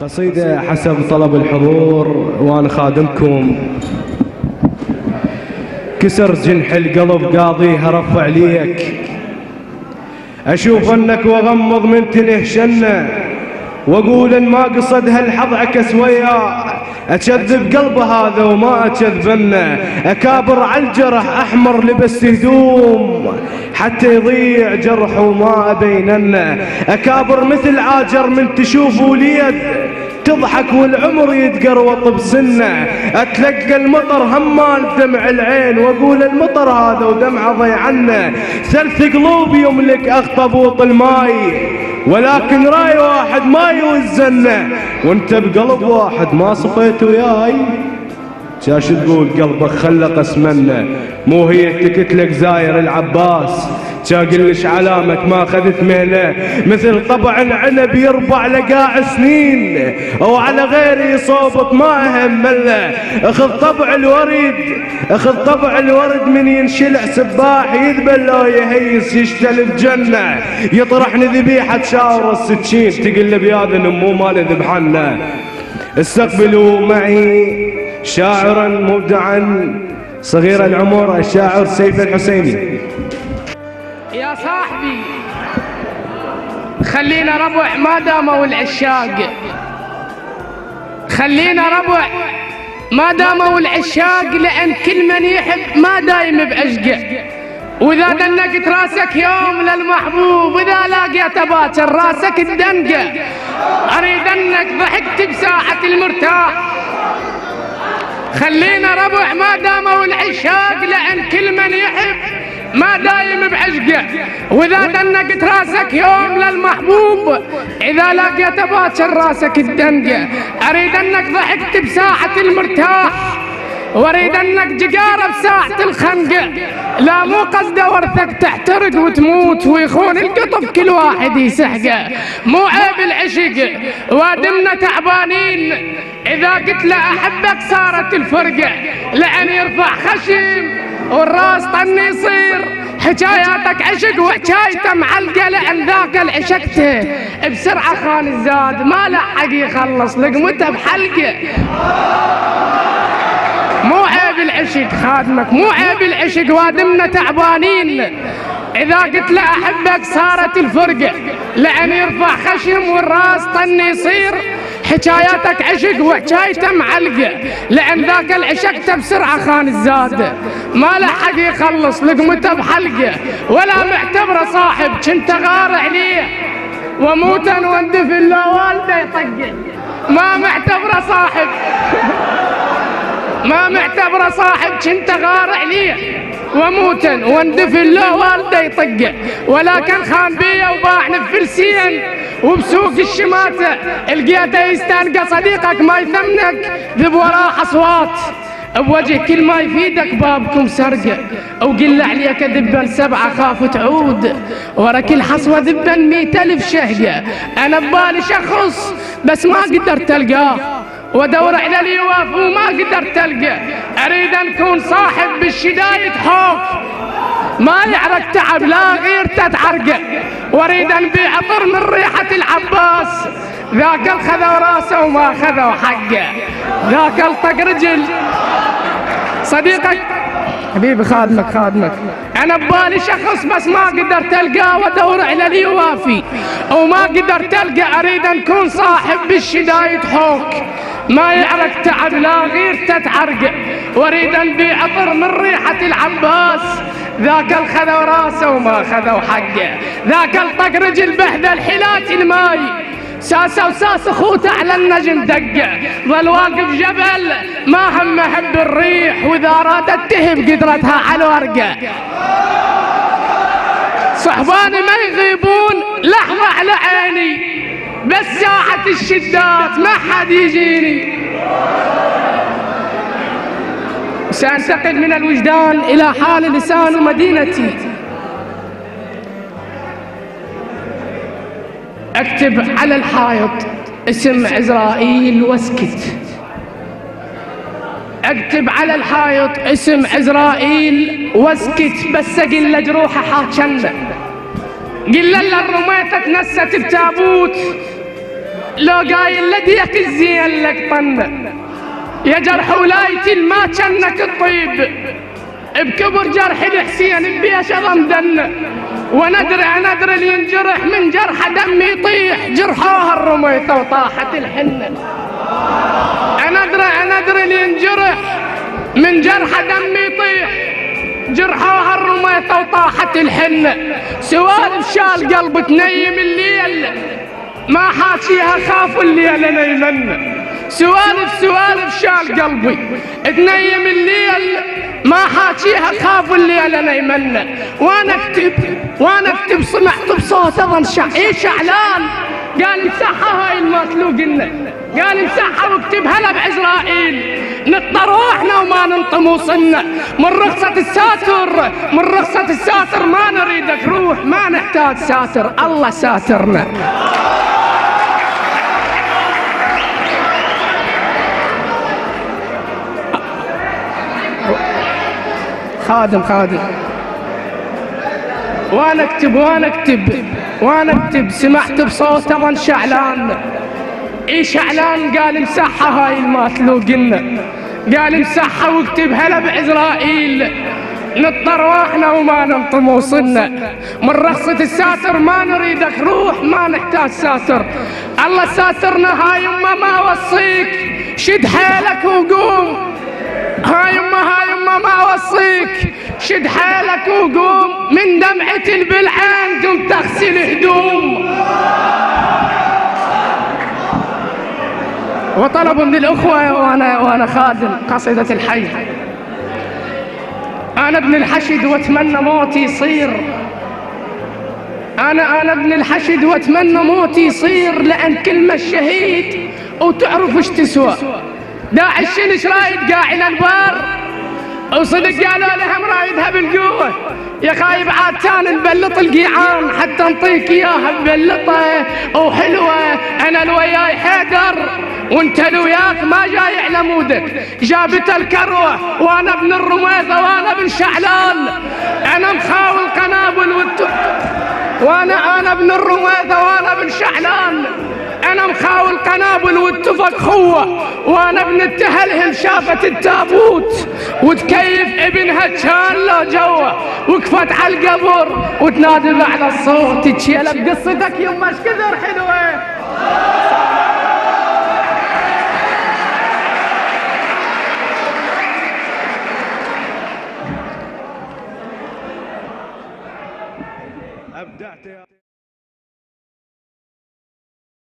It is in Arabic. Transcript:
قصيدة حسب طلب الحضور وأنا خادمكم. كسر جنح القلب قاضيها رفع ليك، أشوف أنك وأغمض من تله شنة، وأقول إن ما قصد هالحظ عكس وياه، أكذب قلبه هذا وما أكذبنه، أكابر على الجرح أحمر لبس هدوم حتى يضيع جرح وما أبيننه، أكابر مثل عاجر من تشوف وليد تضحك والعمر يتقروط بسنه، أتلقى المطر همال دمع العين وأقول المطر هذا ودمعه ضيعنه، ثلث قلوب يملك أخطبوط الماي ولكن راي واحد ما يوزنه، وانت بقلب واحد ما صفيت وياي. شاش تقول قلبك خلق اسمنه، مو هي تكتلك زاير العباس، شاقلش علامك ما اخذت مهله، مثل طبع العنب يربع لقاع سنين او على غيري يصوبط ما اهم مله، اخذ طبع الورد اخذ طبع الورد من ينشلع سباح يذبل لو يهيس يشتلف جنه، يطرحني ذبيحه شاور السكين تقل بياذن مو مال ذبحنا. استقبلوا معي شاعرا مبدعا صغير العمر الشاعر سيف الحسيني. يا صاحبي خلينا ربع ما داموا العشاق، خلينا ربع ما داموا العشاق، لأن كل من يحب ما دايم بعشقه، وإذا دنقت راسك يوم للمحبوب إذا لاقيت باكر راسك الدنقة، أريد أنك ضحكت بساعة المرتاح. خلينا ربع ما داموا العشاق، لأن كل من يحب ما دايم بعشقه، وإذا دنقت راسك يوم للمحبوب إذا لقيت باكر راسك الدنقة، أريد أنك ضحكت بساعة المرتاح، واريد انك جقارة بساعة الخنقة، لا مو قصده ورثك تحترق وتموت ويخون القطب كل واحد يسحقه، مو عيب العشق وادمنا تعبانين، اذا قلت له احبك صارت الفرقة، لان يرفع خشم والراس طن يصير، حكاياتك عشق وحكايته معلقة، لأن ذاك العشقته بسرعة خان الزاد ما لحق يخلص لقمته بحلقة. مو عيب العشق خادمك، مو عيب العشق وادمنا تعبانين، إذا قلت له أحبك صارت الفرقة، لأن يرفع خشم والراس طن يصير، حكاياتك عشق وحكايته معلقة، لأن ذاك العشقته بسرعة خان الزاد ما لحق يخلص لقمته بحلقة، ولا معتبره صاحب كنت غار عليه وموتا واندفن لو والده يطقه، ما معتبره صاحب ما معتبره صاحب كنت غار عليه وموتا واندفن له والده يطقه، ولكن خان بيه وباعني بفلسين وبسوق الشماتة لقيته يستنقى صديقك ما يثمنك ذب وراه حصوات، بوجه كل ما يفيدك بابكم سرقه، وقل عليك ذبا 7 خاف تعود، ورا كل حصوة ذبا 100,000 شهقة، أنا ببالي شخص بس ما قدرت ألقاه، وادور على اللي يوافق وما قدرت ألقاه، أريد أن أكون صاحب بالشدايد حوف ما يعرق تعب لا غيرته تعرقه، واريد أن بيع عطر من ريحة العباس، ذاك الخذوا راسه وما خذوا حقه، ذاك الطق رجل صديقك حبيبي خادمك، أنا ببالي شخص بس ما قدرت ألقاه، وادور على اللي يوافي وما قدرت ألقى، أريد أن أكون صاحب بالشدايد حوك ما يعرق تعب لا غيرته تعرقه، واريد أن بيع عطر من ريحة العباس، ذاك الخذوا راسه وما خذوا حقه، ذاك الطق رجل بهذا الحلات الماي، ساسة وساس اخوته على النجم دقه، ظل واقف جبل ما همه هب الريح، واذا رادت تهب قدرتها على الورقه، صحباني ما يغيبون لحظة على عيني، بس ساعة الشدات ما حد يجيني، سأنتقل من الوجدان إلى حال لسان مدينتي، اكتب على الحائط اسم عزرائيل واسكت، اكتب على الحائط اسم عزرائيل واسكت، بس قل له جروحه حاكنه، قل له رميتك نست بتابوت، لو قايل لديك الزين لك طن يا جرح ولايتي ما كانك الطيب بكبر جرح الحسين بيش ضمدن وندري اللي ينجرح من جرح دمي يطيح جرحوها الرميثة وطاحت الحنة. أنا أدري اللي ينجرح من جرح دمي يطيح جرحوها الرميثة وطاحت الحنة. سوالف شال قلب تنيم الليل ما حاشيها خاف الليل نيمن. سوالف شال قلبي تنيم الليل ما حاشيها خاف الليل نيمن. وانا اكتب سمعت بصوت اظن شعلان قال امسحها هاي المطلوق قال امسحها واكتب هلا بعزرائيل نطر روحنا وما ننطم وصلنا من رخصة الساتر ما نريدك روح ما نحتاج ساتر الله ساترنا. خادم وانا اكتب سمعت بصوت اظن شعلان شعلان قال امسحها هاي المطلوقنا قال امسحها واكتب هلا بعزرائيل نطر واحنا وما ننطم وصلنا من رخصة الساتر ما نريدك روح ما نحتاج ساتر الله ساترنا. هاي يما ما وصيك شد حيلك وقوم هاي يما ما وصيك شد حيلك وقوم من دمعة بالعين قم تغسل هدوم. وطلبوا من الأخوة وأنا خادم قصيدة الحي. أنا ابن الحشد واتمنى موتي يصير أنا ابن الحشد واتمنى موتي يصير لأن كلمة الشهيد وتعرف ايش تسوى. داعي الشنش رايد قاعد البار وصدق قالوا لهم رايدها بالقوة يا خايب عاد كان نبلط القيعان حتى نطيك اياها مبلطة وحلوة. انا الوياي حيدر وانت الوياك ما جاي على مودك جابت الكروة وانا ابن الرميثة وانا ابن شعلان انا مخاول قنابل وانا ابن الرميثة وانا ابن شعلان انا مخاول قنابل واتفق خوة وانا ابن التهلهل شافت التابوت وتكيف ابنها كان له جوه وقفت على القبر وتنادي على الصوت تشيله بقصتك يما ايش كثر حلوه. أبدعت يا